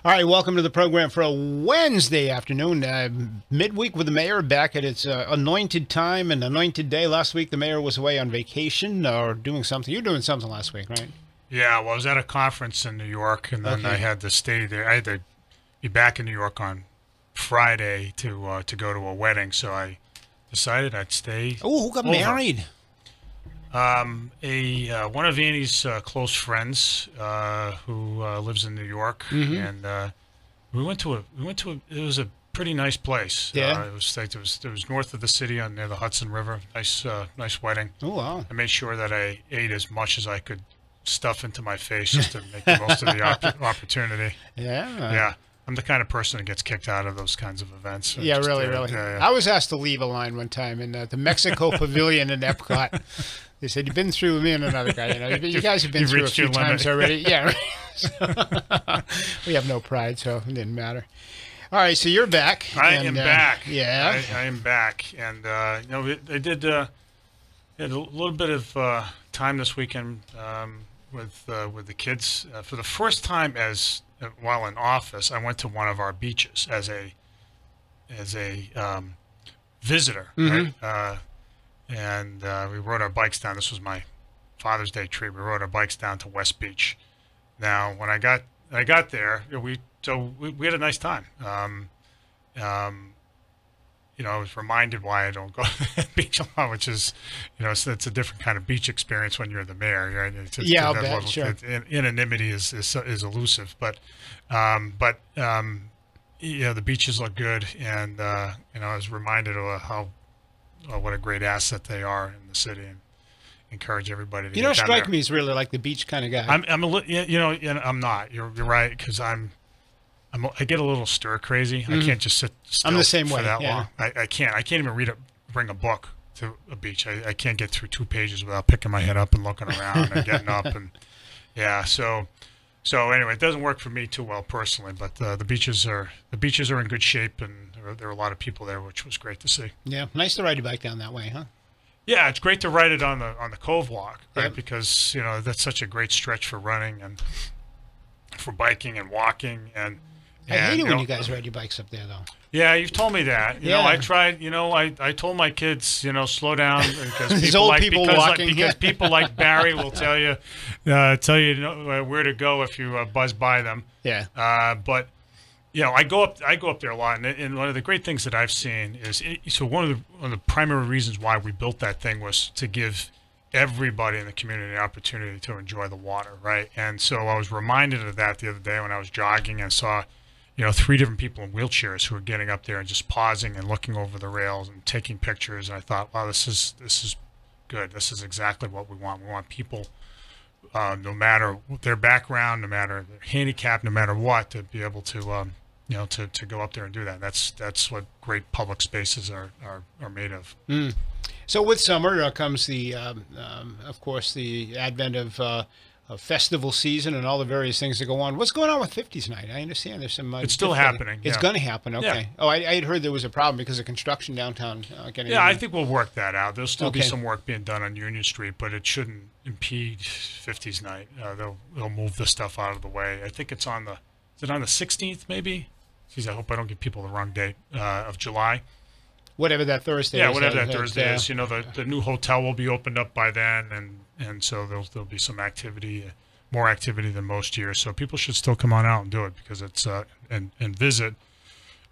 All right, welcome to the program for a Wednesday afternoon. Midweek with the mayor, back at its anointed time and anointed day. Last week, the mayor was away on vacation or doing something. You were doing something last week, right? Yeah, well, I was at a conference in New York, and then I had to stay there. I had to be back in New York on Friday to go to a wedding, so I decided I'd stay. Oh, who got married? One of Annie's close friends who lives in New York, and we went to it was a pretty nice place. Yeah. It was north of the city near the Hudson River. Nice wedding. Oh, wow. I made sure that I ate as much as I could stuff into my face just to make the most of the opportunity. Yeah. Yeah. I'm the kind of person that gets kicked out of those kinds of events. Yeah, really. Yeah. I was asked to leave a line one time in the Mexico Pavilion in Epcot. They said, "You've been through me and another guy. You guys have been through a few times already." Yeah, right. So, we have no pride, so it didn't matter. All right, so you're back. I am back. Yeah, I am back, and I did had a little bit of time this weekend with the kids. For the first time while in office, I went to one of our beaches as a visitor, right? And we rode our bikes down. This was my Father's Day treat. We rode our bikes down to West Beach. Now, when I got there, we had a nice time. I was reminded why I don't go to the beach a lot, which is, it's a different kind of beach experience when you're the mayor, right? Yeah, I'll bet, sure. Anonymity is elusive, but the beaches look good, and I was reminded of what a great asset they are in the city, and encourage everybody to get down there. Strike me as really like the beach kind of guy. I'm not. You're right, because I get a little stir crazy. I can't just sit still I'm the same for way, that long. I can't even bring a book to a beach. I can't get through 2 pages without picking my head up and looking around and getting up, and so anyway, it doesn't work for me too well personally, but the beaches are in good shape, and there are a lot of people there, which was great to see. Yeah, nice to ride your bike down that way, huh? Yeah, it's great to ride it on the Cove Walk, right? Yep. Because that's such a great stretch for running and for biking and walking, and I hate it when you guys ride your bikes up there, though. Yeah, you've told me that. I tried. I told my kids, slow down, because people like Barry will tell you where to go if you buzz by them. Yeah. But I go up there a lot, and one of the great things that I've seen is one of the primary reasons why we built that thing was to give everybody in the community an opportunity to enjoy the water, right? And so I was reminded of that the other day when I was jogging and saw 3 different people in wheelchairs who were getting up there and just pausing and looking over the rails and taking pictures. And I thought, wow, this is good. This is exactly what we want. We want people, no matter their background, no matter their handicap, no matter what, to be able to to go up there and do that. That's what great public spaces are made of. So with summer comes of course, the advent of festival season and all the various things that go on. What's going on with 50s night? I understand there's some. It's still happening. It's going to happen. Okay. Yeah. Oh, I had heard there was a problem because of construction downtown. I think we'll work that out. There'll still be some work being done on Union Street, but it shouldn't impede 50s night. They'll move the stuff out of the way. I think it's on the 16th maybe. Geez, I hope I don't give people the wrong date of July. Whatever that Thursday is. Yeah, whatever that Thursday is. The new hotel will be opened up by then, and so there'll be some activity, more activity than most years. So people should still come on out and do it, because it's and visit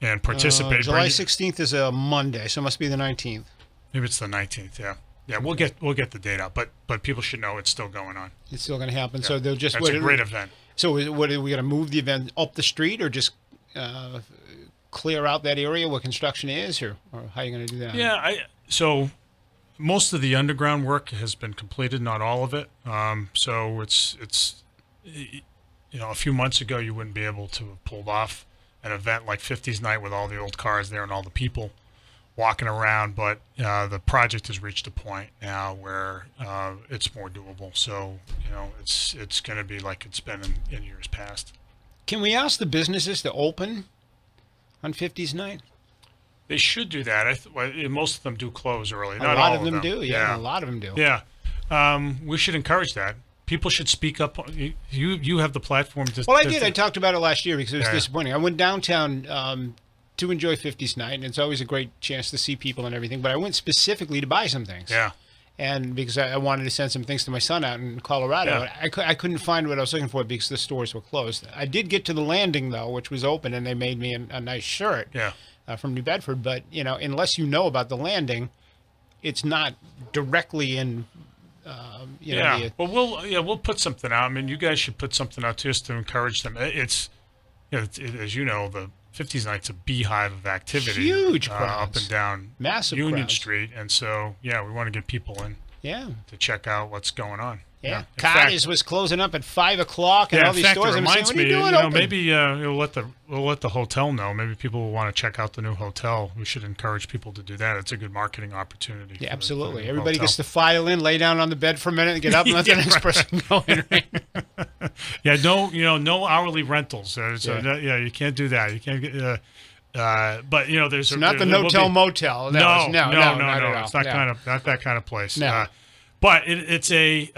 and participate. July 16th is a Monday, so it must be the 19th. Maybe it's the 19th. Yeah. We'll get the date out, but people should know it's still going on. It's still going to happen. Yeah. So they'll just. That's a great event. So are we going to move the event up the street, or just clear out that area where construction is, or how are you going to do that? Yeah, so most of the underground work has been completed, not all of it. So it's a few months ago you wouldn't be able to have pulled off an event like 50s night with all the old cars there and all the people walking around, but the project has reached a point now where it's more doable. So it's going to be like it's been in years past. Can we ask the businesses to open on 50s night? They should do that. Most of them do close early. Not all of them do. Yeah, a lot of them do. Yeah, we should encourage that. people should speak up. You have the platform. Well, I did. I talked about it last year because it was disappointing. I went downtown to enjoy 50s night, and it's always a great chance to see people and everything. But I went specifically to buy some things. Yeah. And because I wanted to send some things to my son out in Colorado. Yeah. I couldn't find what I was looking for because the stores were closed. I did get to the landing, though, which was open, and they made me a nice shirt from New Bedford. But, you know, unless you know about the landing, it's not directly in, you know. Well, we'll put something out. I mean, you guys should put something out just to encourage them. It's, you know, as you know, the 50s night's a beehive of activity. Huge crowds. Up and down Massive Union crowds. Street. And so, we want to get people in to check out what's going on. Yeah. Cottage was closing up at 5 o'clock, and all these stores. It reminds me, maybe we'll we'll let the hotel know. Maybe people will want to check out the new hotel. We should encourage people to do that. It's a good marketing opportunity. Yeah, absolutely. Everybody gets to file in, lay down on the bed for a minute, and get up and let the next person go in. Right? No hourly rentals. You can't do that. You can't get. But there's not the no-tell motel. No, not it's not that kind of place. No. But it's a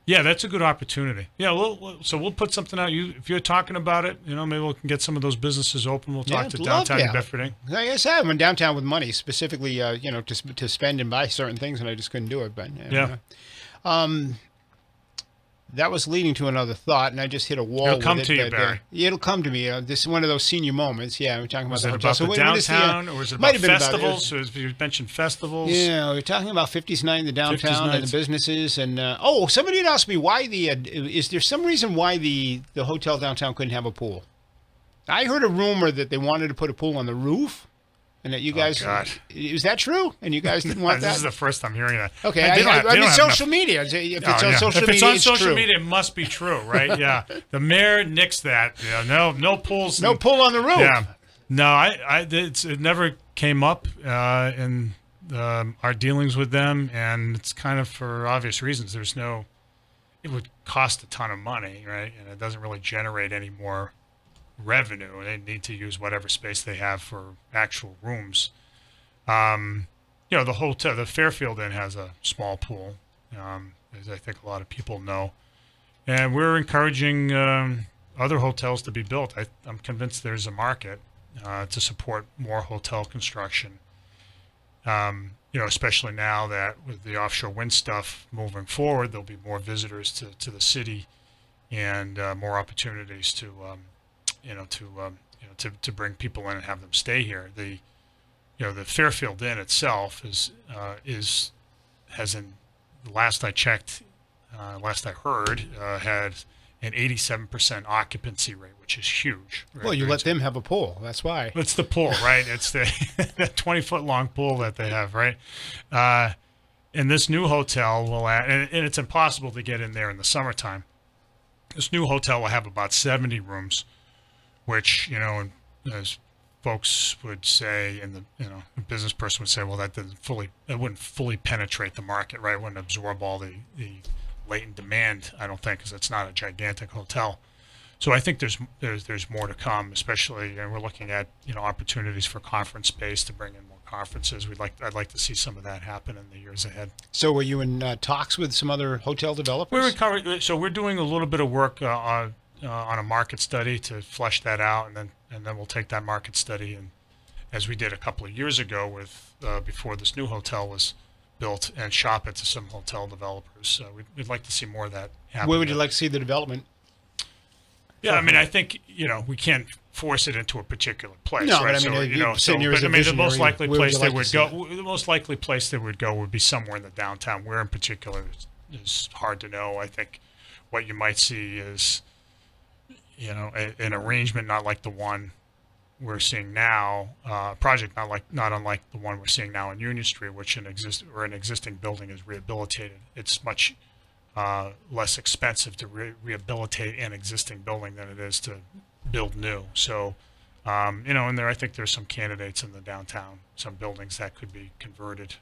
that's a good opportunity. Yeah, we'll put something out. If you're talking about it, maybe we can get some of those businesses open. We'll talk to downtown New Bedford. Like I said, I went downtown with money, specifically, to spend and buy certain things, and I just couldn't do it. But that was leading to another thought, and I just hit a wall. It'll come to you, Barry. It'll come to me. This is one of those senior moments. Yeah, we're talking about the hotel. So downtown, or was it about festivals? You mentioned festivals. Yeah, we're talking about 50s night in the downtown and the businesses. And somebody had asked me why is there some reason why the hotel downtown couldn't have a pool? I heard a rumor that they wanted to put a pool on the roof. And that you guys, is that true? And you guys didn't want that? This is the first I'm hearing that. Okay, I mean social media. If it's on social media, it must be true, right? Yeah. The mayor nixed that. No pools. No pool on the roof. Yeah. No, it never came up in our dealings with them, and it's kind of for obvious reasons. It would cost a ton of money, right? And it doesn't really generate any more revenue, and they need to use whatever space they have for actual rooms. The hotel, the Fairfield Inn, has a small pool, as I think a lot of people know, and we're encouraging other hotels to be built. I'm convinced there's a market to support more hotel construction. Especially now that with the offshore wind stuff moving forward, there'll be more visitors to the city, and more opportunities to bring people in and have them stay here. The Fairfield Inn itself has last I checked, last I heard, had an 87% occupancy rate, which is huge. Right? Well, you let them have a pool. That's why. It's the pool, right? It's the 20-foot long pool that they have, right? And this new hotel will add, and it's impossible to get in there in the summertime. This new hotel will have about 70 rooms, which, as folks would say, and a business person would say, well, it wouldn't fully penetrate the market, right? It wouldn't absorb all the latent demand, I don't think, because it's not a gigantic hotel. So I think there's more to come, especially, and we're looking at, opportunities for conference space to bring in more conferences. I'd like to see some of that happen in the years ahead. So were you in talks with some other hotel developers? We're doing a little bit of work on a market study to flesh that out, and then we'll take that market study, and as we did a couple of years ago with before this new hotel was built, and shop it to some hotel developers. So we'd like to see more of that happen. Where would you like to see the development? Yeah, I mean, I think we can't force it into a particular place, no, right? But I mean, the most likely place they would go would be somewhere in the downtown. Where in particular is hard to know. I think what you might see is an arrangement not like the one we're seeing now, a project not unlike the one we're seeing now in Union Street, which an existing building is rehabilitated. It's much less expensive to rehabilitate an existing building than it is to build new. So, and I think there's some candidates in the downtown, some buildings that could be converted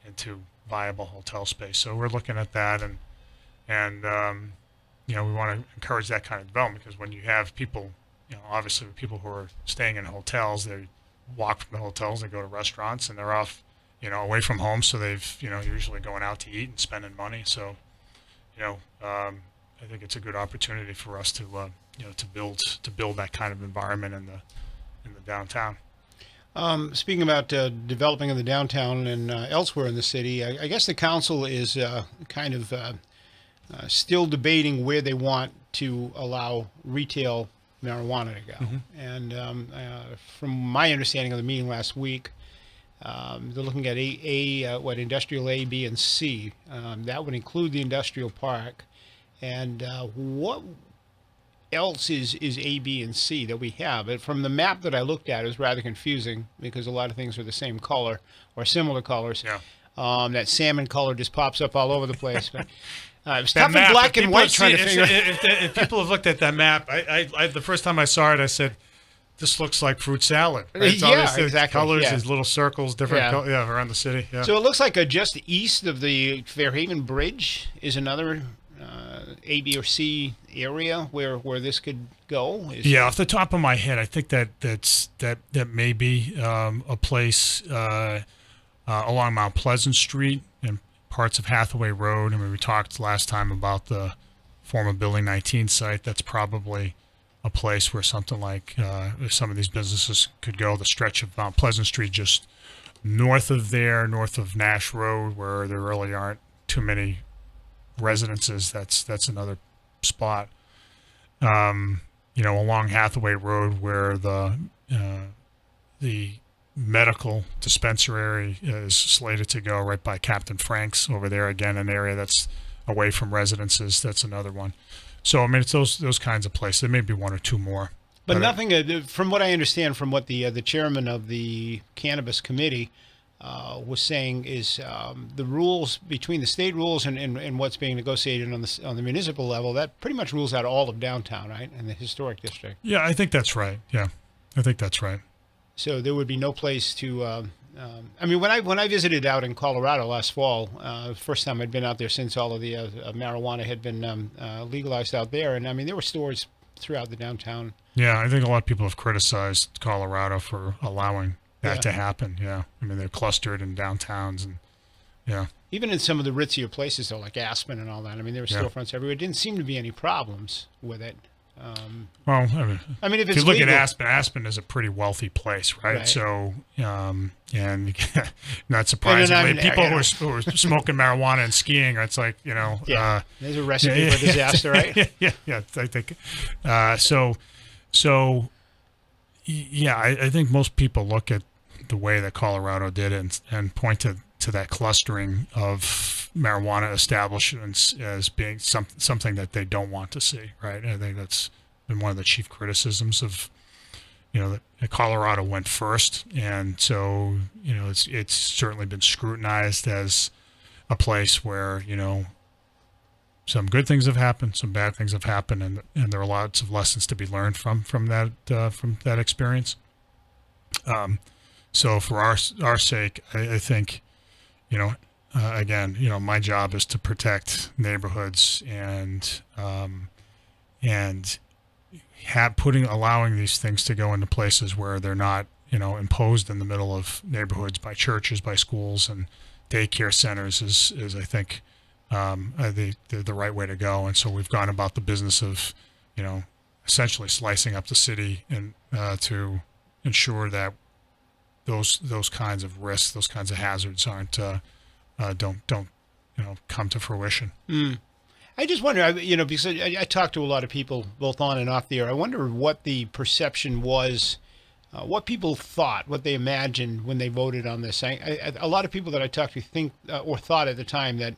into viable hotel space. So we're looking at that, and we want to encourage that kind of development, because when you have people, obviously people who are staying in hotels, they walk from the hotels, they go to restaurants, and they're off, away from home. So they've, usually going out to eat and spending money. So, I think it's a good opportunity for us to to build that kind of environment in the downtown. Speaking about developing in the downtown and elsewhere in the city, I guess the council is kind of still debating where they want to allow retail marijuana to go. And from my understanding of the meeting last week, they're looking at industrial A, B, and C. That would include the industrial park. And what else is A, B, and C that we have? But from the map that I looked at, it was rather confusing because a lot of things are the same color or similar colors. Yeah. That salmon color just pops up all over the place. But it was tough in black and white trying to figure out. If people have looked at that map, I the first time I saw it, I said, this looks like fruit salad. Right? It's exactly. Colors, these little circles, different colors, around the city. Yeah. So it looks like just east of the Fairhaven Bridge is another A, B, or C area where this could go. Off the top of my head, I think that may be a place along Mount Pleasant Street and parts of Hathaway Road. I mean, we talked last time about the former Building 19 site. That's probably a place where something like some of these businesses could go. The stretch of Mount Pleasant Street just north of Nash Road, where there really aren't too many residences. That's another spot. Along Hathaway Road, where the medical dispensary is slated to go, right by Captain Frank's over there. Again, an area that's away from residences. That's another one. So, I mean, it's those kinds of places. There may be one or two more. But nothing, from what I understand from what the chairman of the Cannabis Committee was saying, is the rules between the state rules and what's being negotiated on the municipal level, that pretty much rules out all of downtown, right, and the historic district. Yeah, I think that's right. Yeah, I think that's right. So there would be no place to. I mean, when I visited out in Colorado last fall, first time I'd been out there since all of the marijuana had been legalized out there, and I mean there were stores throughout the downtown. Yeah, I think a lot of people have criticized Colorado for allowing that to happen. Yeah, I mean they're clustered in downtowns, and even in some of the ritzier places though, like Aspen and all that. I mean there were storefronts everywhere. It didn't seem to be any problems with it. Well, I mean, if you it's look legal, at Aspen is a pretty wealthy place, right? So, and not surprisingly, people who are smoking marijuana and skiing, it's like, there's a recipe for disaster, right? Yeah. I think, I think most people look at the way that Colorado did it and point to that clustering of marijuana establishments as being something that they don't want to see, right? I think that's been one of the chief criticisms of, that Colorado went first, and so it's certainly been scrutinized as a place where some good things have happened, some bad things have happened, and there are lots of lessons to be learned from that experience. So for our sake, I think, again, my job is to protect neighborhoods and allowing these things to go into places where they're not, imposed in the middle of neighborhoods by churches, by schools, and daycare centers is I think, the right way to go. And so we've gone about the business of, essentially slicing up the city and to ensure that those kinds of risks, those kinds of hazards don't come to fruition. I just wonder, because I talked to a lot of people both on and off the air. I wonder what the perception was, what people thought, what they imagined when they voted on this. A lot of people that I talked to think or thought at the time that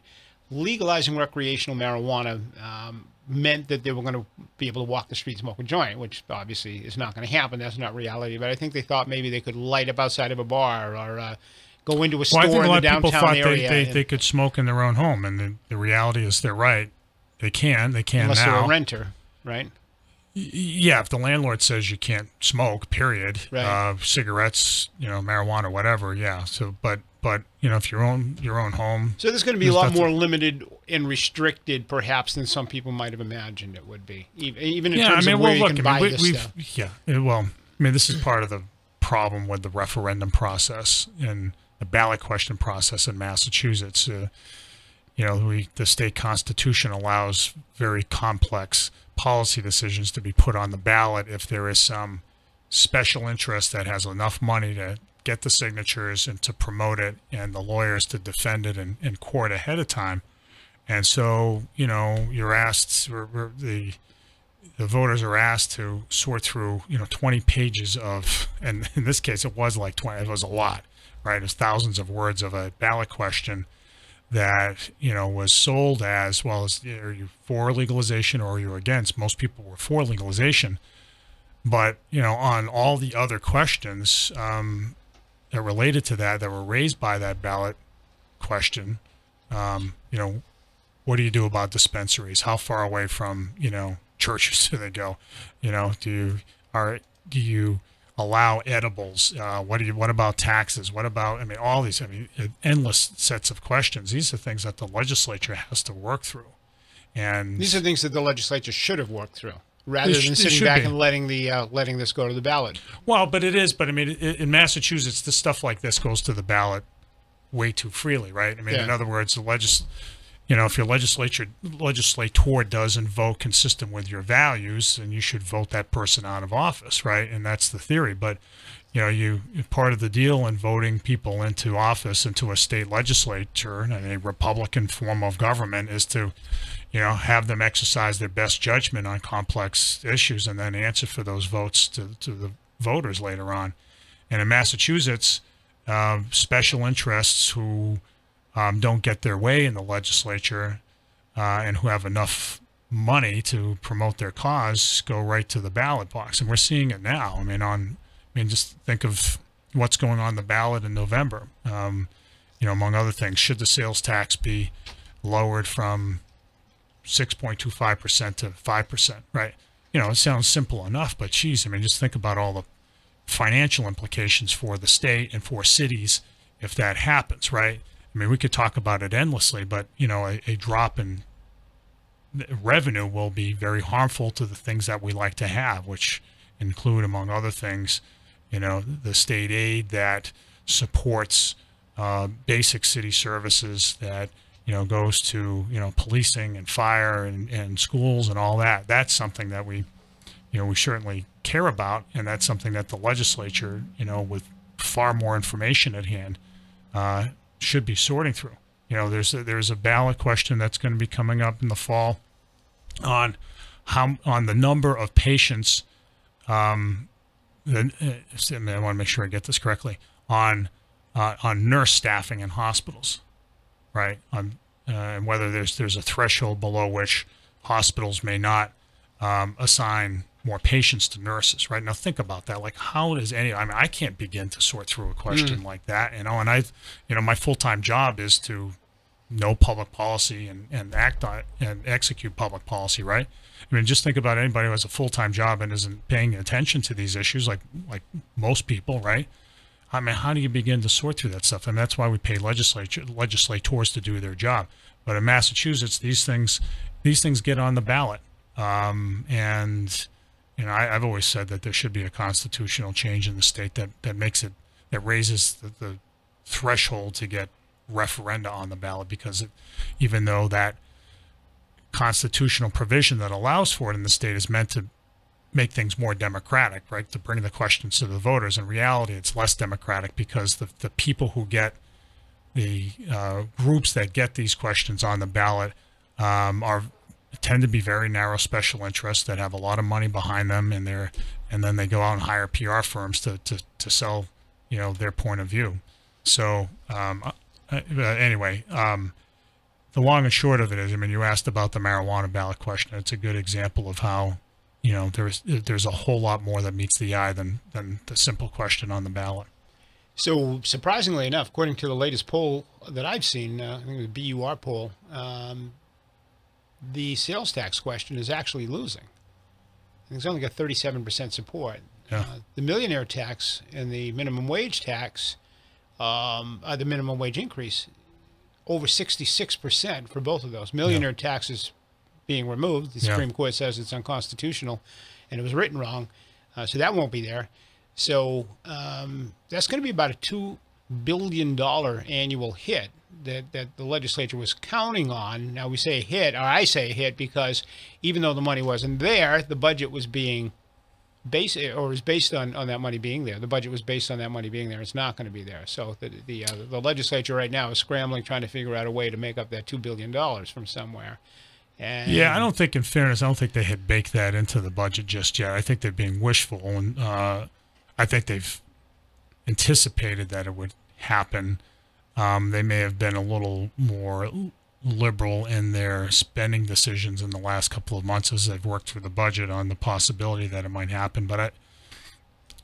legalizing recreational marijuana meant that they were going to be able to walk the street and smoke a joint, which obviously is not going to happen. That's not reality. But I think they thought maybe they could light up outside of a bar or go into a store in the downtown area. They could smoke in their own home, and the reality is they're right. They can unless now. They're a renter, right? Yeah, if the landlord says you can't smoke, period. Right. Cigarettes, marijuana, whatever. Yeah. So, but if your own home. So there's going to be a lot more limited and restricted, perhaps, than some people might have imagined it would be, even in terms of where you can buy this stuff. Yeah. Well, I mean, this is part of the problem with the referendum process and the ballot question process in Massachusetts. the state constitution allows very complex policy decisions to be put on the ballot if there is some special interest that has enough money to get the signatures and to promote it, and the lawyers to defend it in court ahead of time. And so, you're asked, the voters are asked to sort through, 20 pages of, and in this case, it was like 20, it was a lot, right? It was thousands of words of a ballot question that, was sold as, well, are you for legalization or are you against? Most people were for legalization. But, on all the other questions that related to that were raised by that ballot question, what do you do about dispensaries? How far away from, churches do they go? Do you allow edibles? What about taxes? What about, all these, endless sets of questions. These are things that the legislature has to work through. And these are things that the legislature should have worked through, rather than sitting back and letting this go to the ballot. Well, but it is. But in Massachusetts, this stuff like this goes to the ballot way too freely, right? In other words, if your legislator doesn't vote consistent with your values, then you should vote that person out of office, right? And that's the theory. But part of the deal in voting people into office, into a state legislature and a Republican form of government, is to have them exercise their best judgment on complex issues and then answer for those votes to the voters later on. And in Massachusetts, special interests who don't get their way in the legislature and who have enough money to promote their cause go right to the ballot box. And we're seeing it now. Just think of what's going on the ballot in November. Among other things, should the sales tax be lowered from 6.25% to 5%, right? It sounds simple enough, but geez, just think about all the financial implications for the state and for cities if that happens, right? We could talk about it endlessly, but, a drop in revenue will be very harmful to the things that we like to have, which include, among other things, the state aid that supports basic city services, that goes to policing and fire and schools and all that. That's something that we certainly care about, and that's something that the legislature, with far more information at hand, should be sorting through. There's a ballot question that's going to be coming up in the fall on the number of patients. I want to make sure I get this correctly, on nurse staffing in hospitals, right? And whether there's a threshold below which hospitals may not assign more patients to nurses, right? Now think about that. Like, how does I can't begin to sort through a question like that, and my full-time job is to know public policy and act on it and execute public policy, right? Just think about anybody who has a full-time job and isn't paying attention to these issues, like most people, right? How do you begin to sort through that stuff? And that's why we pay legislators to do their job. But in Massachusetts, these things get on the ballot, and I've always said that there should be a constitutional change in the state that raises the threshold to get referenda on the ballot, because even though that constitutional provision that allows for it in the state is meant to make things more democratic, right, to bring the questions to the voters, in reality it's less democratic, because the people who get the groups that get these questions on the ballot tend to be very narrow special interests that have a lot of money behind them, and then they go out and hire PR firms to sell their point of view. So anyway, the long and short of it is, you asked about the marijuana ballot question. It's a good example of how there's a whole lot more that meets the eye than the simple question on the ballot. So surprisingly enough, according to the latest poll that I've seen, I think the BUR poll, the sales tax question is actually losing. It's only got 37% support. Yeah. The millionaire tax and the minimum wage tax, the minimum wage increase, over 66% for both of those. Millionaire taxes being removed. The Supreme Court says it's unconstitutional, and it was written wrong, so that won't be there. So that's going to be about a $2 billion annual hit that the legislature was counting on. Now we say hit, or I say hit, because even though the money wasn't there, the budget was being based on that money being there. The budget was based on that money being there. It's not going to be there. So the legislature right now is scrambling, trying to figure out a way to make up that $2 billion from somewhere. And yeah, I don't think, in fairness, I don't think they had baked that into the budget just yet. I think they're being wishful, and I think they've anticipated that it would happen. They may have been a little more liberal in their spending decisions in the last couple of months as they've worked through the budget on the possibility that it might happen. But I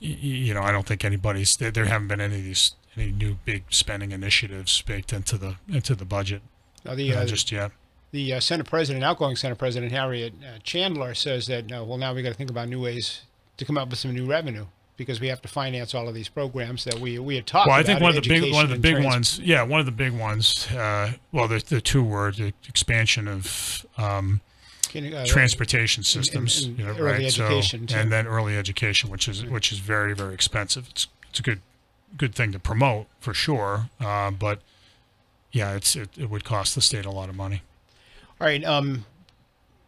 don't think there haven't been any new big spending initiatives baked into the budget just yet. The outgoing Senate President Harriet Chandler says that now we got to think about new ways to come up with some new revenue, because we have to finance all of these programs that we had talked about. Well, I think one of the big ones. Well, the two words: expansion of transportation systems, early education, and then early education, which is very, very expensive. It's a good thing to promote for sure, but yeah, it would cost the state a lot of money. All right,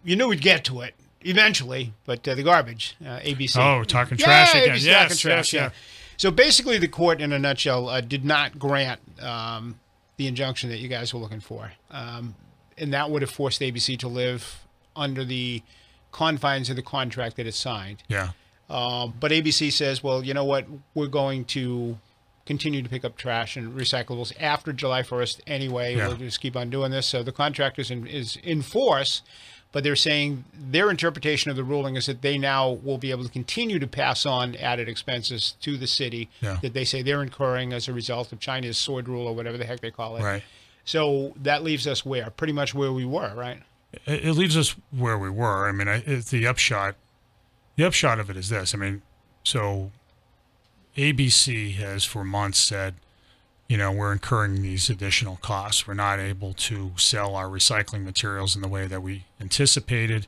you knew we'd get to it eventually, but the garbage, ABC. Oh, talking trash again. ABC Yes, talking trash, yeah. So basically, the court, in a nutshell, did not grant the injunction that you guys were looking for, and that would have forced ABC to live under the confines of the contract that it signed. Yeah. But ABC says, well, you know what? We're going to continue to pick up trash and recyclables after July 1st anyway. Yeah. We'll just keep on doing this. So the contract is in force, but they're saying their interpretation of the ruling is that they now will be able to continue to pass on added expenses to the city that they say they're incurring as a result of China's sword rule, or whatever the heck they call it. Right. So that leaves us where? Pretty much where we were, right? It leaves us where we were. I mean, the upshot of it is this. I mean, so ABC has for months said, we're incurring these additional costs. We're not able to sell our recycling materials in the way that we anticipated.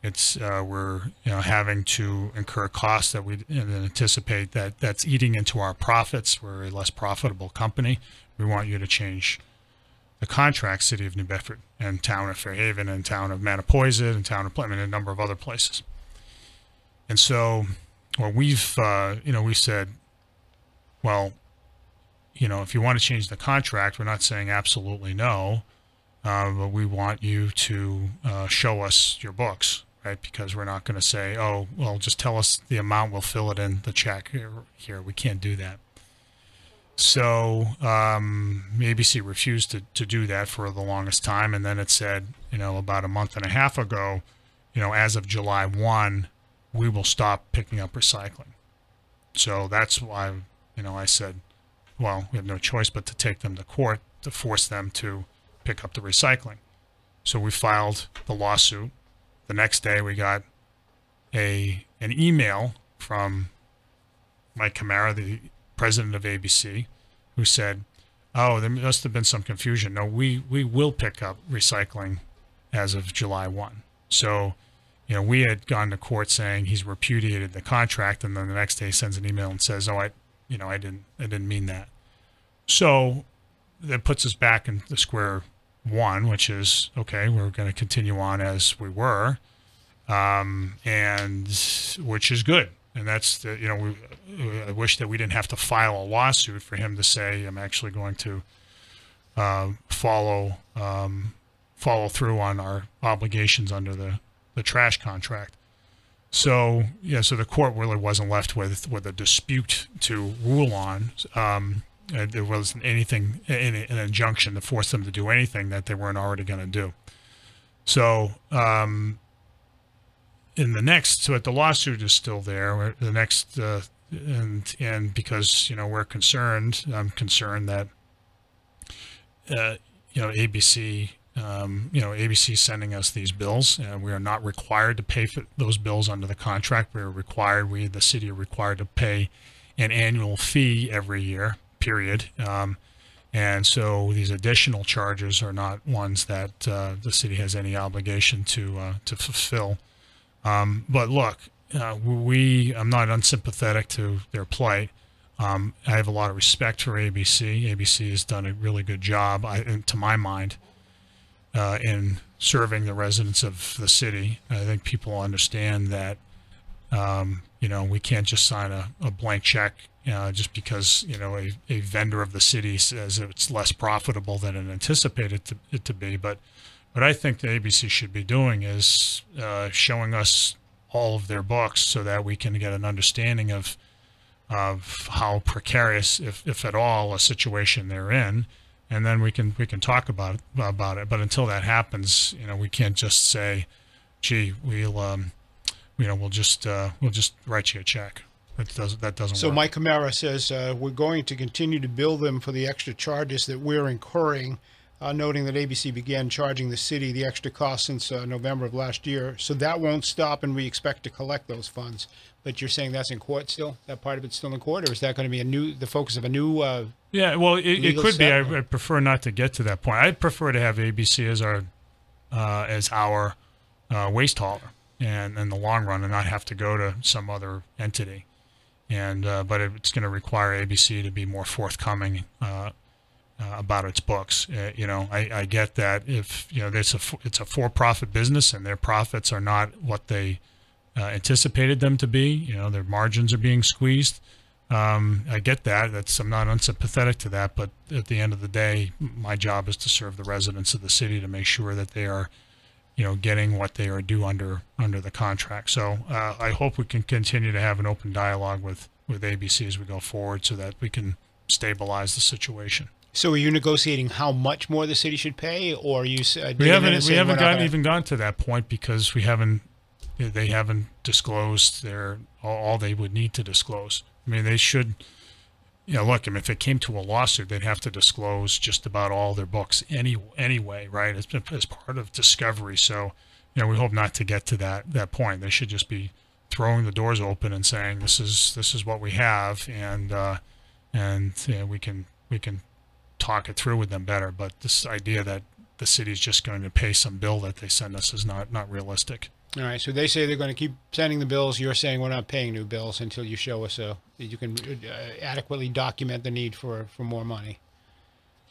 We're having to incur costs that we didn't anticipate. That's eating into our profits. We're a less profitable company. We want you to change the contract, City of New Bedford and Town of Fairhaven and Town of Mattapoisett and Town of Plymouth and a number of other places. And so, we've said, well, if you want to change the contract, we're not saying absolutely no, but we want you to show us your books, right? Because we're not going to say, oh, well, just tell us the amount, we'll fill it in the check here. We can't do that. So ABC refused to do that for the longest time, and then it said, about a month and a half ago, as of July 1, we will stop picking up recycling. So that's why, I said, well, we have no choice but to take them to court to force them to pick up the recycling. So we filed the lawsuit. The next day we got an email from Mike Camara, the president of ABC, who said, oh, there must have been some confusion. No, we will pick up recycling as of July 1. So, we had gone to court saying he's repudiated the contract, and then the next day he sends an email and says, oh, I didn't mean that. So that puts us back in the square one, which is, okay, we're going to continue on as we were, and which is good. And that's I wish that we didn't have to file a lawsuit for him to say, I'm actually going to follow through on our obligations under the trash contract. So so the court really wasn't left with a dispute to rule on. There wasn't an injunction to force them to do anything that they weren't already going to do. So but the lawsuit is still there. The next and because we're concerned, I'm concerned that ABC. ABC sending us these bills. We are not required to pay for those bills under the contract. The city are required to pay an annual fee every year, period. And so these additional charges are not ones that the city has any obligation to fulfill. But look, I'm not unsympathetic to their plight. I have a lot of respect for ABC. ABC has done a really good job, to my mind, in serving the residents of the city. I think people understand that, we can't just sign a blank check just because, a vendor of the city says it's less profitable than it anticipated it to be. But what I think the ABC should be doing is showing us all of their books so that we can get an understanding of how precarious, if at all, a situation they're in, and then we can talk about it. But until that happens, we can't just say, "Gee, we'll just write you a check." That doesn't So work. Mike Camara says we're going to continue to bill them for the extra charges that we're incurring, noting that ABC began charging the city the extra cost since November of last year. So that won't stop, and we expect to collect those funds. But you're saying that's in court still? That part of it's still in court, or is that going to be the focus of a new? Yeah, well, it could be. I prefer not to get to that point. I'd prefer to have ABC as our waste hauler, and in the long run, and not have to go to some other entity. And but it's going to require ABC to be more forthcoming about its books. I get that if it's a for-profit business and their profits are not what they anticipated them to be. Their margins are being squeezed. I get that. I'm not unsympathetic to that. But at the end of the day, my job is to serve the residents of the city, to make sure that they are, getting what they are due under the contract. So I hope we can continue to have an open dialogue with ABC as we go forward, so that we can stabilize the situation. So are you negotiating how much more the city should pay, or are you? We haven't even gone to that point, because they haven't disclosed all they would need to disclose. I mean, they should. Look, if it came to a lawsuit, they'd have to disclose just about all their books anyway, right? As part of discovery. So, we hope not to get to that point. They should just be throwing the doors open and saying, this is what we have, and we can talk it through with them better. But this idea that the city is just going to pay some bill that they send us is not realistic. All right, so they say they're going to keep sending the bills. You're saying we're not paying new bills until you show us that you can adequately document the need for more money.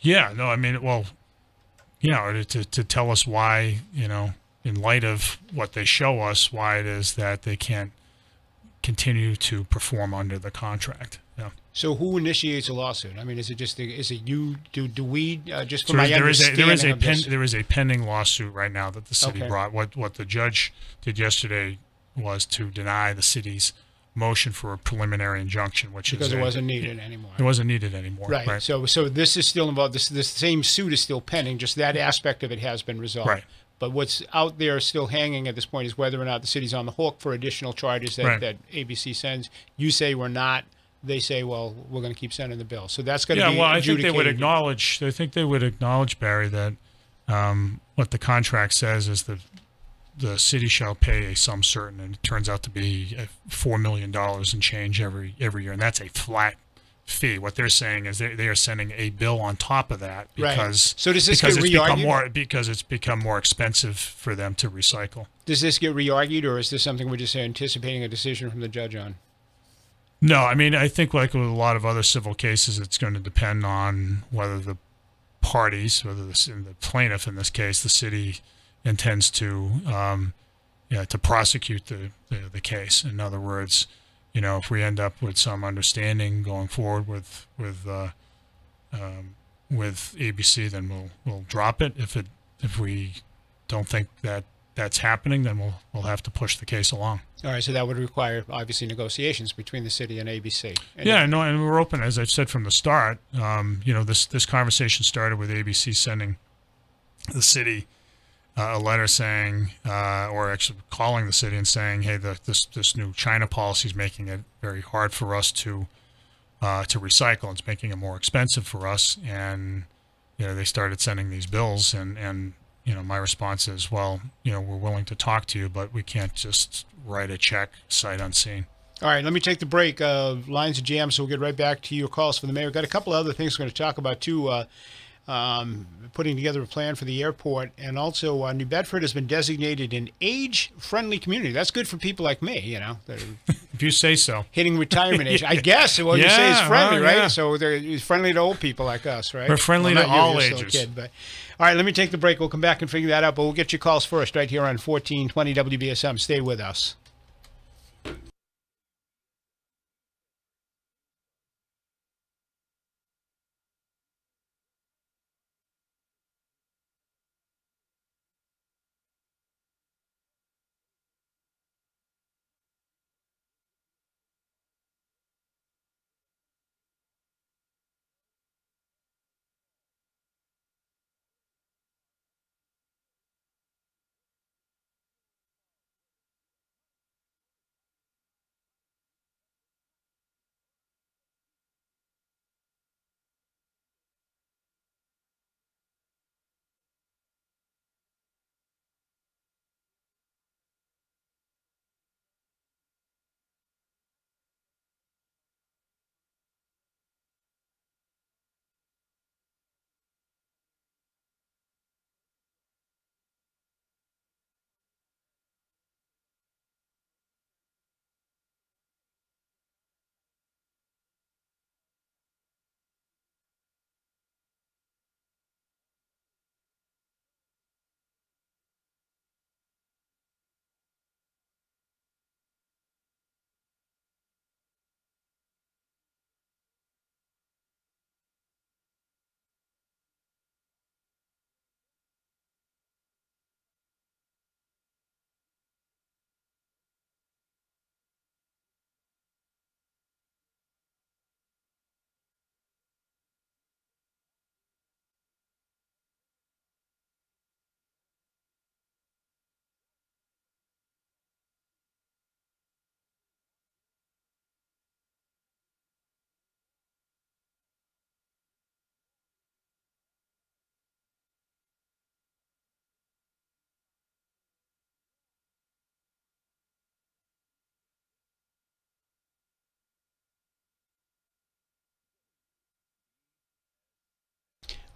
Yeah, no, I mean, well, to tell us why, in light of what they show us, why it is that they can't continue to perform under the contract. Yeah. So who initiates a lawsuit? I mean, is it you? Do we just for my understanding? There is a pending lawsuit right now that the city brought. What the judge did yesterday was to deny the city's motion for a preliminary injunction, because it wasn't needed anymore. It wasn't needed anymore. Right. So this is still involved. This same suit is still pending. Just that aspect of it has been resolved. Right. But what's out there still hanging at this point is whether or not the city's on the hook for additional charges that ABC sends. You say we're not. They say, well, we're going to keep sending the bill. So that's going to be I think they would acknowledge. I think they would acknowledge, Barry, that what the contract says is that the city shall pay a sum certain, and it turns out to be $4 million and change every year, and that's a flat fee. What they're saying is they are sending a bill on top of that because So does this get re-argued? Because it's become more expensive for them to recycle. Does this get re-argued, or is this something we're just anticipating a decision from the judge on? No, I mean, I think like with a lot of other civil cases, it's going to depend on whether the parties, whether the plaintiff in this case, the city, intends to prosecute the case. In other words, if we end up with some understanding going forward with ABC, then we'll drop it. If we don't think that that's happening, then we'll have to push the case along. All right, so that would require obviously negotiations between the city and ABC. And we're open, as I've said from the start. This conversation started with ABC sending the city a letter saying, or actually calling the city and saying, hey, this new China policy is making it very hard for us to recycle. It's making it more expensive for us, and they started sending these bills, and my response is, well, we're willing to talk to you, but we can't just write a check sight unseen. All right, let me take the break. Lines are jammed, so we'll get right back to your calls for the mayor. We've got a couple of other things we're going to talk about, too. Putting together a plan for the airport, and also New Bedford has been designated an age-friendly community. That's good for people like me, that are If you say so. Hitting retirement age. I guess what you say is friendly, right? So they're friendly to old people like us, right? We're friendly to all ages. Still a kid, but. All right, let me take the break. We'll come back and figure that out, but we'll get your calls first right here on 1420 WBSM. Stay with us.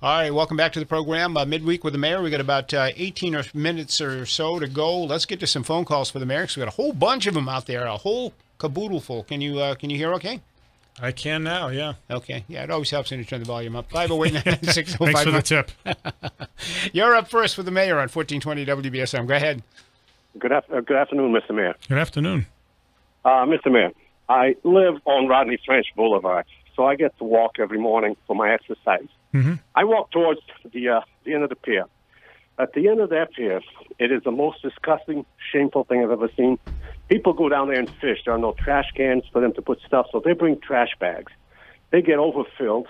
All right, welcome back to the program. Midweek with the mayor. We got about 18 minutes or so to go. Let's get to some phone calls for the mayor. So we got a whole bunch of them out there, a whole caboodle full. Can you hear okay? I can now, yeah. Okay, yeah, it always helps when you turn the volume up. 508-996-05. Thanks for the tip. You're up first with the mayor on 1420 WBSM. Go ahead. Good afternoon, Mr. Mayor. Good afternoon. Mr. Mayor, I live on Rodney French Boulevard, so I get to walk every morning for my exercise. Mm-hmm. I walk towards the end of the pier. At the end of that pier, it is the most disgusting, shameful thing I've ever seen. People go down there and fish. There are no trash cans for them to put stuff, so they bring trash bags. They get overfilled,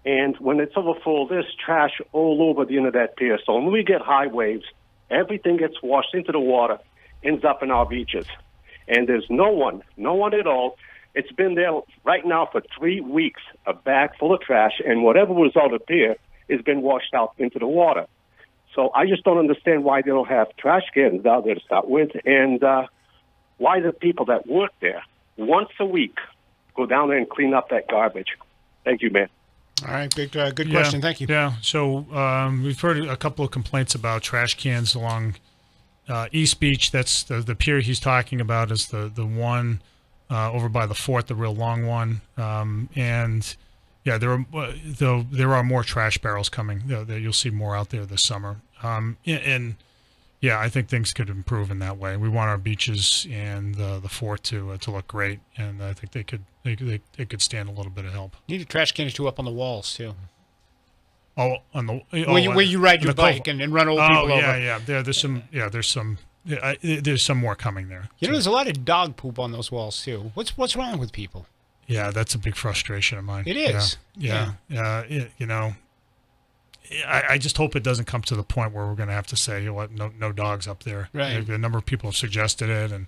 and when it's overfull, there's trash all over the end of that pier. So when we get high waves, everything gets washed into the water, ends up in our beaches. And there's no one at all. It's been there right now for 3 weeks, a bag full of trash, and whatever was out of there has been washed out into the water. So I just don't understand why they don't have trash cans out there to start with, and why the people that work there once a week go down there and clean up that garbage. Thank you, man. All right, good question. Thank you. Yeah, so we've heard a couple of complaints about trash cans along East Beach. That's the pier he's talking about is the one over by the fort, the real long one. And yeah, there are more trash barrels coming. You'll see more out there this summer. And yeah, I think things could improve in that way. We want our beaches and the fort to look great, and I think they could stand a little bit of help. You need a trash can or two up on the walls too. Oh, on the where you ride your bike and run old people over. Yeah. There's some more coming there. You know, there's a lot of dog poop on those walls too. What's wrong with people? Yeah, that's a big frustration of mine. It is. Yeah. You know, I just hope it doesn't come to the point where we're going to have to say, you know what, no dogs up there. Right. A number of people have suggested it, and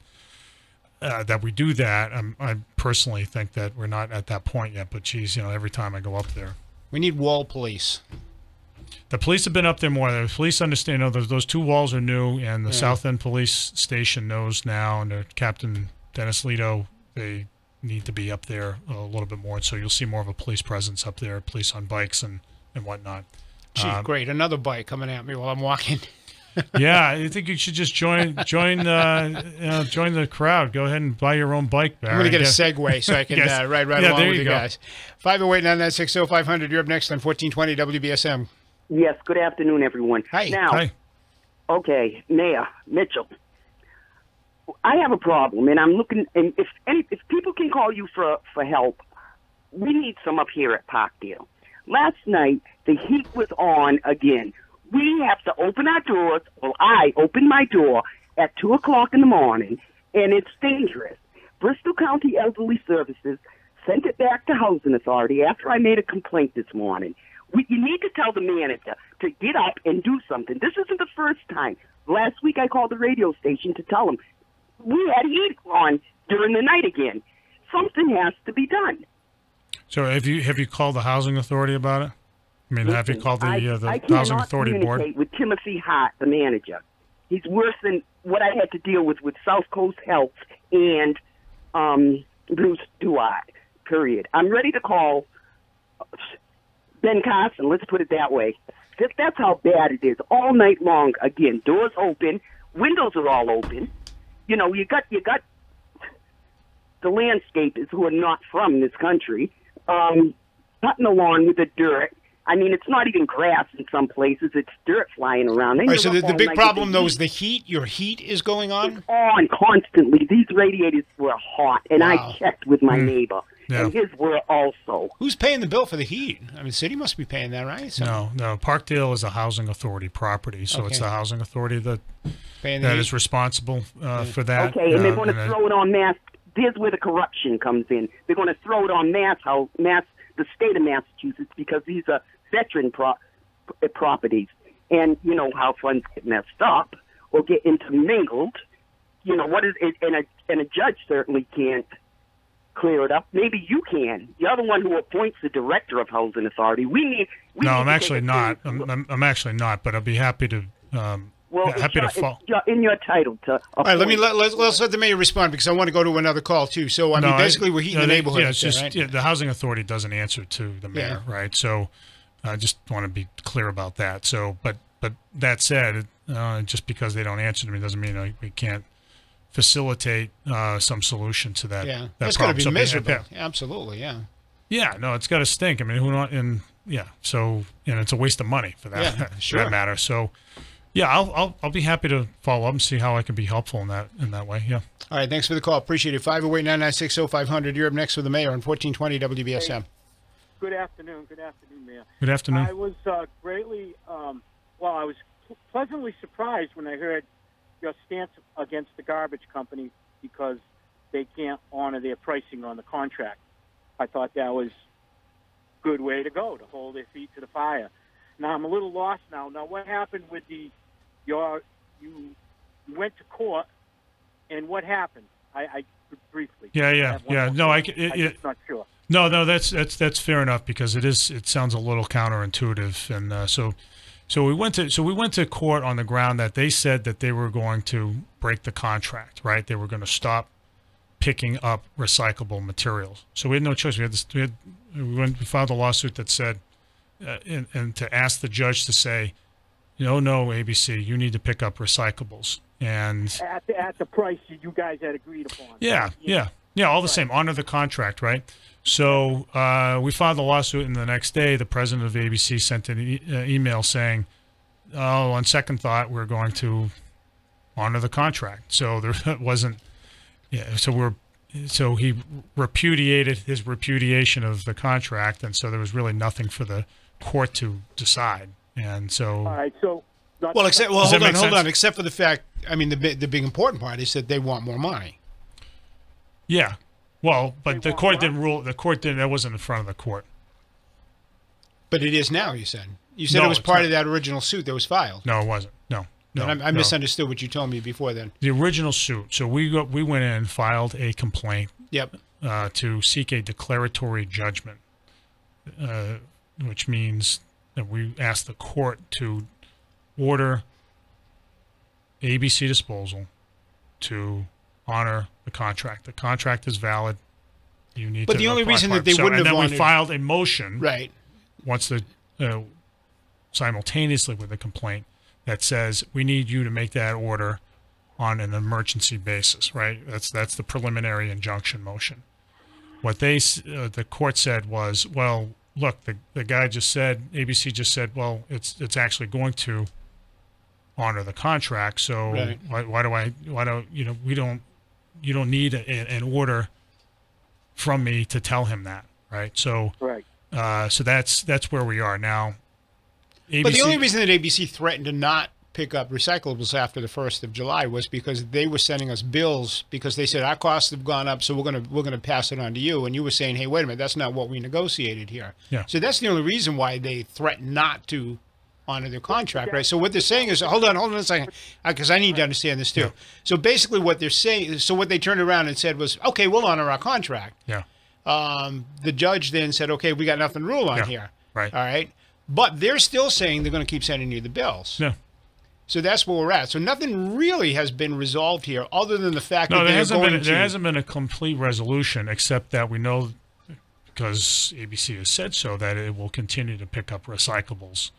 that we do that. I personally think that we're not at that point yet. But geez, every time I go up there, we need wall police. The police have been up there more. The police understand. Those two walls are new, and the South End Police Station knows now, and Captain Dennis Lito, they need to be up there a little bit more. So you'll see more of a police presence up there, police on bikes and whatnot. Gee, great. Another bike coming at me while I'm walking. Yeah, I think you should just join the crowd. Go ahead and buy your own bike, Barry. I'm going to get a Segway so I can ride along with you guys. 508-9960-500. You're up next on 1420 WBSM. Yes, good afternoon, everyone. Hi. Now, Hi. Okay, Mayor Mitchell, I have a problem, and I'm looking. And if people can call you for help, we need some up here at Parkdale. Last night, the heat was on again. We have to open our doors. Well, I opened my door at 2:00 in the morning, and it's dangerous. Bristol County Elderly Services sent it back to Housing Authority after I made a complaint this morning. You need to tell the manager to get up and do something. This isn't the first time. Last week I called the radio station to tell them we had heat on during the night again. Something has to be done. So have you called the Housing Authority about it? I mean, have you called the Housing Authority Board? I cannot communicate with Timothy Hart, the manager. He's worse than what I had to deal with South Coast Health and Bruce Duart, period. I'm ready to call Ben Carson, let's put it that way. That's how bad it is. All night long, again, doors open, windows are all open. You know, you got the landscapers who are not from this country, cutting the lawn with the dirt. I mean, it's not even grass in some places. It's dirt flying around. All right, so the big problem, though, is the heat. Your heat is going on? It's on constantly. These radiators were hot, and I checked with my neighbor. Yeah. And his were also. Who's paying the bill for the heat? I mean, the city must be paying that, right? No. Parkdale is a housing authority property, so it's the housing authority that is responsible for that. Okay, and they're going to throw it on Mass. Here's where the corruption comes in. They're going to throw it on the state of Massachusetts, because these are veteran properties, and you know how funds get messed up or get intermingled. You know what is it? And a judge certainly can't clear it up. Maybe you can. You're the one who appoints the director of Housing Authority. I'm actually not. I'm actually not, but I'll be happy to. Happy to follow. In your title to. All right, let's let the mayor respond, because I want to go to another call too. So basically we're heating the neighborhood. Yeah, it's just the housing authority doesn't answer to the mayor, right? So I just want to be clear about that. So, but that said, just because they don't answer to me doesn't mean we can't facilitate some solution to that. Yeah, that's got to be miserable. Absolutely, yeah. Yeah, no, it's got to stink. I mean, so it's a waste of money for that, for that matter. So. Yeah, I'll be happy to follow up and see how I can be helpful in that way. Yeah. All right, thanks for the call. Appreciate it. 508-9960-500. You're up next with the mayor on 1420 WBSM. Hey, good afternoon, Mayor. Good afternoon. I was greatly, I was pleasantly surprised when I heard your stance against the garbage company because they can't honor their pricing on the contract. I thought that was a good way to go, to hold their feet to the fire. Now I'm a little lost now. Now what happened with you went to court, and what happened? I briefly. Yeah. No, I'm not sure. No, that's fair enough, because it sounds a little counterintuitive, and so we went to court on the ground that they said that they were going to break the contract, right? They were going to stop picking up recyclable materials. So we had no choice. We filed a lawsuit that said. And to ask the judge to say, no, ABC, you need to pick up recyclables, and at the price you guys had agreed upon. Yeah, all the same, honor the contract, right? So we filed the lawsuit, and the next day, the president of ABC sent an email saying, on second thought, we're going to honor the contract. So there wasn't, so he repudiated his repudiation of the contract, and so there was really nothing for the court to decide. And so all right, so hold on, except for the fact, I mean, the big important part is that they want more money. Yeah, well, but the court didn't rule. The court didn't. That wasn't in front of the court. But it is now. You said it was part of that original suit that was filed. No, it wasn't. No. I misunderstood what you told me before then. The original suit. So we went in and filed a complaint. Yep. To seek a declaratory judgment, which means that we asked the court to order ABC Disposal to honor the contract. The contract is valid. You need. But the only reason that they wouldn't have wanted. And then we filed a motion. Right. Once simultaneously with the complaint, that says we need you to make that order on an emergency basis, right? That's the preliminary injunction motion. What the court said was, well, look, the guy just said, ABC just said, well, it's actually going to honor the contract. So right. You don't need an order from me to tell him that, right? So right. So that's where we are now. ABC, but the only reason that ABC threatened to not pick up recyclables after the 1st of July was because they were sending us bills because they said our costs have gone up, so we're gonna pass it on to you. And you were saying, hey, wait a minute, that's not what we negotiated here. Yeah. So that's the only reason why they threatened not to honor their contract, right? So what they're saying is, hold on a second, because I need to understand this too. Yeah. So basically, what they're saying, so what they turned around and said was, okay, we'll honor our contract. Yeah. The judge then said, okay, we got nothing to rule on here. Right. All right. But they're still saying they're going to keep sending you the bills. Yeah. So that's where we're at. So nothing really has been resolved here, other than the fact that there hasn't been a complete resolution, except that we know, because ABC has said so, that it will continue to pick up recyclables.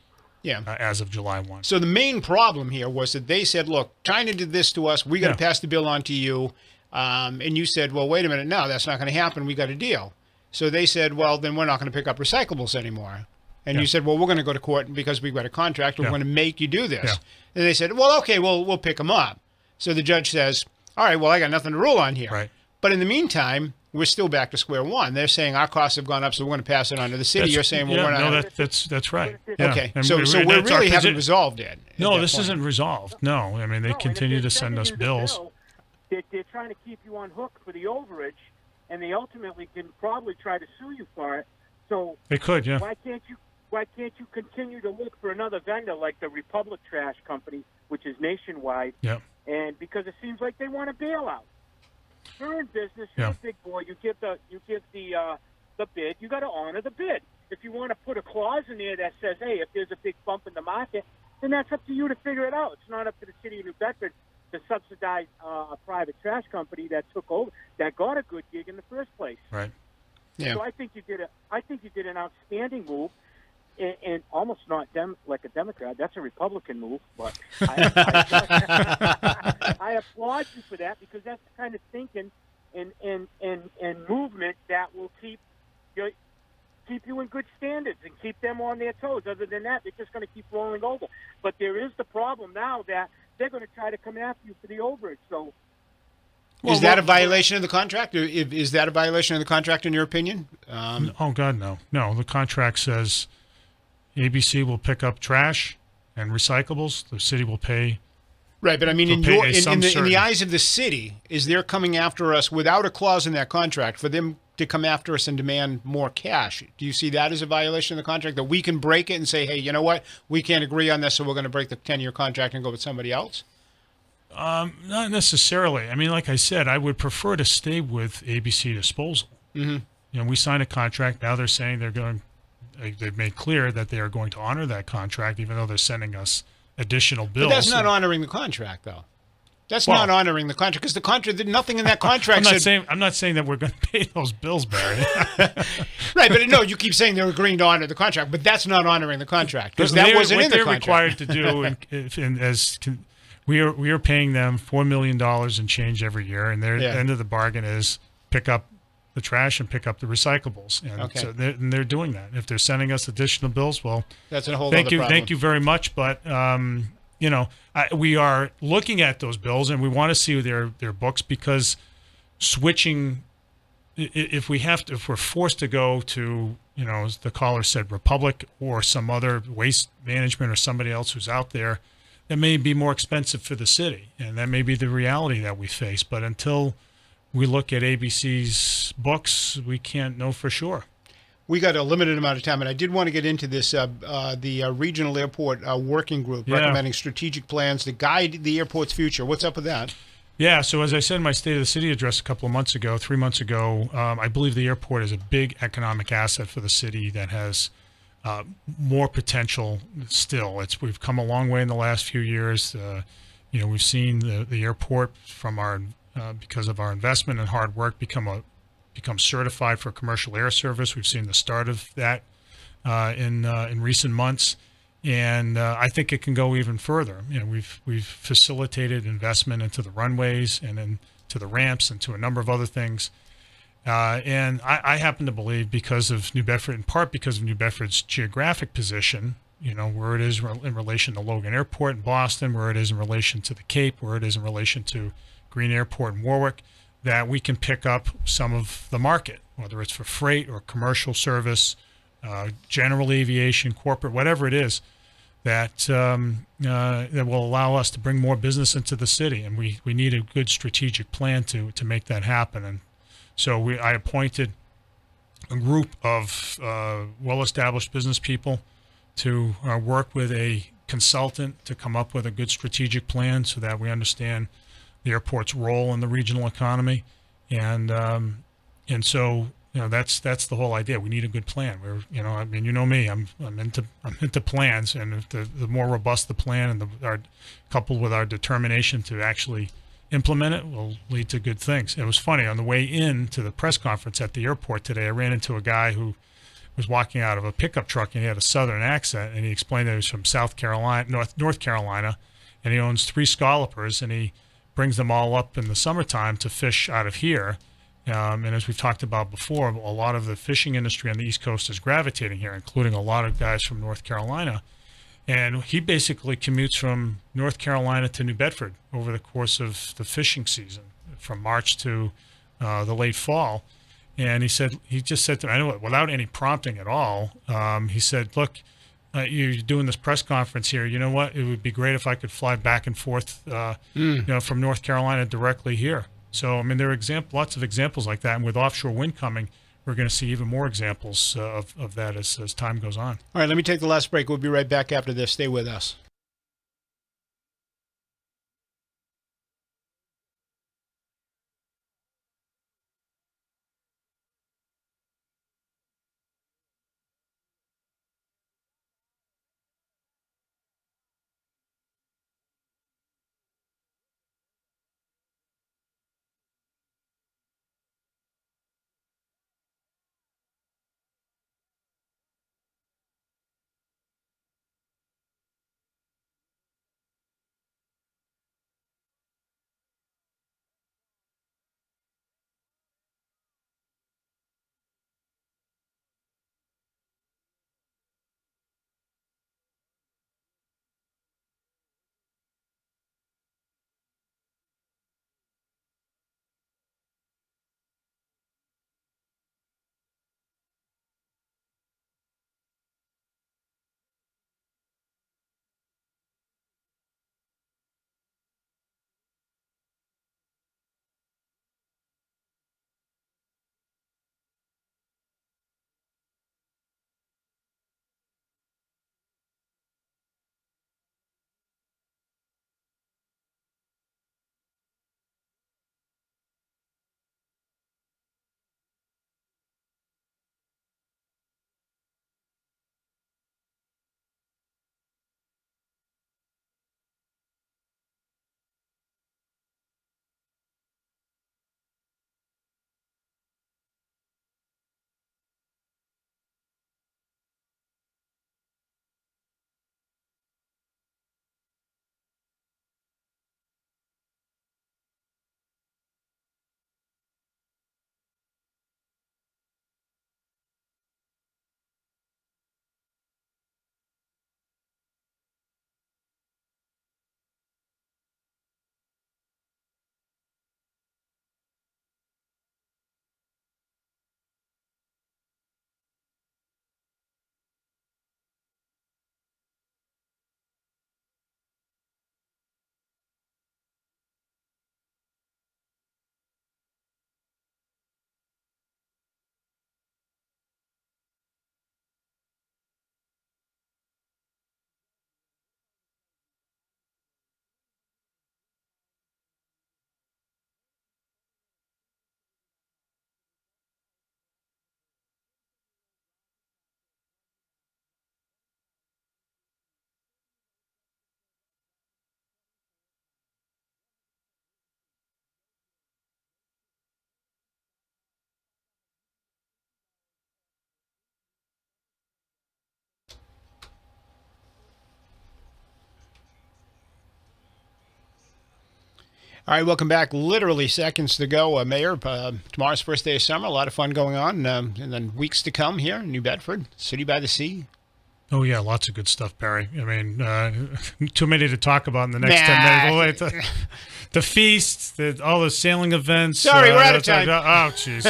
Yeah. As of July 1. So the main problem here was that they said, look, China did this to us. We got to pass the bill on to you. And you said, well, wait a minute. No, that's not going to happen. We got a deal. So they said, well, then we're not going to pick up recyclables anymore. And you said, well, we're going to go to court because we've got a contract. We're going to make you do this. Yeah. And they said, well, okay, we'll pick them up. So the judge says, all right, well, I got nothing to rule on here. Right. But in the meantime, we're still back to square one. They're saying our costs have gone up, so we're going to pass it on to the city. You're saying, well, we're not. No, that's right. Yeah. Okay, and so we really haven't resolved it. No, this isn't resolved. No, I mean, they continue to send us bills. They're trying to keep you on hook for the overage, and they ultimately can probably try to sue you for it. So they could, yeah. Why can't you continue to look for another vendor like the Republic Trash Company, which is nationwide? Yeah. And because it seems like they want to bail out. You're in business. You're a big boy. You give the bid. You got to honor the bid. If you want to put a clause in there that says, hey, if there's a big bump in the market, then that's up to you to figure it out. It's not up to the city of New Bedford to subsidize a private trash company that took over, that got a good gig in the first place. Right. Yeah. So I think you did an outstanding move. And almost not like a Democrat. That's a Republican move, but I applaud you for that, because that's the kind of thinking and movement that will keep you in good standards and keep them on their toes. Other than that, they're just going to keep rolling over. But there is the problem now that they're going to try to come after you for the overage. So, is that a violation of the contract? Is that a violation of the contract in your opinion? Oh God, no. No, the contract says ABC will pick up trash and recyclables. The city will pay. Right, but I mean, in the eyes of the city, is they're coming after us without a clause in that contract for them to come after us and demand more cash? Do you see that as a violation of the contract, that we can break it and say, hey, you know what, we can't agree on this, so we're going to break the 10-year contract and go with somebody else? Not necessarily. I mean, like I said, I would prefer to stay with ABC Disposal. Mm-hmm. You know, we signed a contract. Now they're saying they've made clear that they are going to honor that contract, even though they're sending us additional bills. But that's not honoring the contract, though. That's not honoring the contract, because the contract, nothing in that contract I'm not saying that we're going to pay those bills, Barry. Right, but no, you keep saying they're agreeing to honor the contract, but that's not honoring the contract, because that wasn't in the contract. What they're required to do, we are paying them $4 million in change every year, and their end of the bargain is pick up the trash and pick up the recyclables, and so they're doing that. If they're sending us additional bills, well, that's a whole other problem. Thank you very much, but you know, we are looking at those bills and we want to see their books, because switching, if we're forced to go to, you know, as the caller said, Republic or some other waste management or somebody else who's out there, that may be more expensive for the city, and that may be the reality that we face. But until we look at ABC's books, we can't know for sure. We got a limited amount of time, and I did want to get into this, the regional airport working group recommending strategic plans to guide the airport's future. What's up with that? Yeah, so as I said in my State of the City address a couple of months ago, 3 months ago, I believe the airport is a big economic asset for the city that has more potential still. We've come a long way in the last few years. You know, we've seen the airport from our because of our investment and hard work become certified for commercial air service. We've seen the start of that in recent months, And I think it can go even further. We've facilitated investment into the runways and into the ramps and to a number of other things. And I happen to believe, because of New Bedford, in part because of New Bedford's geographic position, where it is in relation to Logan Airport in Boston, where it is in relation to the Cape, where it is in relation to Green Airport in Warwick, that we can pick up some of the market, whether it's for freight or commercial service, general aviation, corporate, whatever it is, that that will allow us to bring more business into the city. And we need a good strategic plan to make that happen. And so I appointed a group of well-established business people to work with a consultant to come up with a good strategic plan so that we understand the airport's role in the regional economy. And so that's the whole idea. We need a good plan. I mean, me, I'm into plans, and if the more robust the plan and coupled with our determination to actually implement it, will lead to good things. It was funny, on the way in to the press conference at the airport today, I ran into a guy who was walking out of a pickup truck, and he had a southern accent, and he explained that he was from South Carolina, North Carolina, and he owns 3 scallopers, and he brings them all up in the summertime to fish out of here. And as we've talked about before, a lot of the fishing industry on the East Coast is gravitating here, including a lot of guys from North Carolina. And he basically commutes from North Carolina to New Bedford over the course of the fishing season, from March to the late fall. And he just said to me, I know, without any prompting at all, he said, look, you're doing this press conference here. You know what? It would be great if I could fly back and forth, from North Carolina directly here. So, I mean, there are lots of examples like that. And with offshore wind coming, we're going to see even more examples of that as time goes on. All right, let me take the last break. We'll be right back after this. Stay with us. All right, welcome back. Literally seconds to go, Mayor. Tomorrow's first day of summer. A lot of fun going on, and then weeks to come here in New Bedford, city by the sea. Oh, yeah, lots of good stuff, Barry. I mean, too many to talk about in the next 10 minutes. The feast, all the sailing events. Sorry, we're out of time. Oh, jeez.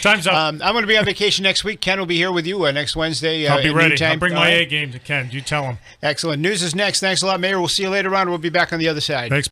Time's up. I'm going to be on vacation next week. Ken will be here with you next Wednesday. I'll be ready. I'll bring my A game to Ken. You tell him. Excellent. News is next. Thanks a lot, Mayor. We'll see you later on. We'll be back on the other side. Thanks.